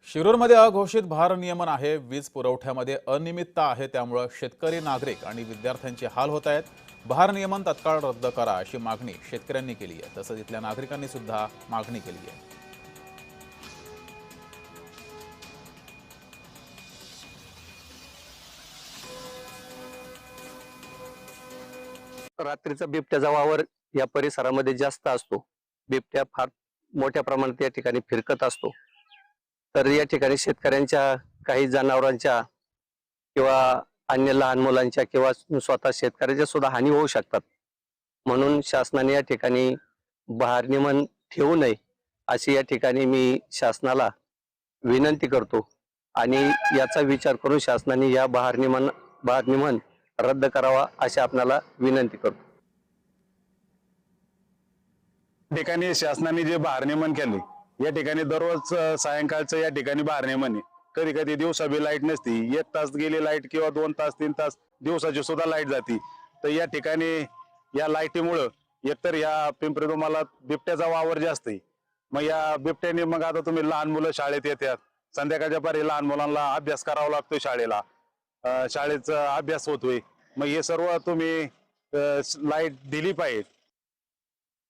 शिरूरमध्ये अघोषित भारनियमन आहे। वीज पुरवठ्यामध्ये अनियमितता आहे, त्यामुळे शेतकरी, नागरिक आणि विद्यार्थ्यांचे हाल होत आहेत। भारनियमन तत्काळ रद्द करा अशी मागणी शेतकऱ्यांनी केली आहे। तसंच इथल्या नागरिकांनी सुद्धा मागणी केली आहे। रात्रीचा बिबट्याचा वावर या परिसरामध्ये जास्त असतो। बिबट्या फार मोठ्या प्रमाणात या ठिकाणी फिरकत असतो। तर या ठिकाणी शेतकऱ्यांच्या, काही जनावरांच्या किंवा अन्य लहान मुलांच्या किंवा स्वतः शेतकऱ्याच्या सुद्धा हानी होऊ शकतात। म्हणून शासनाने या ठिकाणी भारनियमन ठेवू नये अशी या ठिकाणी मी शासनाला विनंती करतो आणि याचा विचार करून शासनाने या भारनियमन रद्द करावा अशी आपल्याला विनंती करतो। ठिकाणी शासनाने जे भारनियमन केले, या ठिकाणी दररोज सायंकाळचं या ठिकाणी भारनियमन आहे। कधी कधी दिवसा बी लाईट नसती, 1 तास गेली लाईट किंवा 2 तास 3 तास दिवसाची सुद्धा लाईट जाती। तर या ठिकाणी या लाईटीमुळं एकतर या पिंपरी तुम्हाला बिबट्याचा वावर जास्त आहे। मग या बिबट्याने मग आता तुम्ही लहान मुलं शाळेत येतात, संध्याकाळच्या पारी लहान मुलांना अभ्यास करावा लागतोय शाळेला, शाळेचा अभ्यास होतोय। मग हे सर्व तुम्ही लाईट दिली पाहिजे।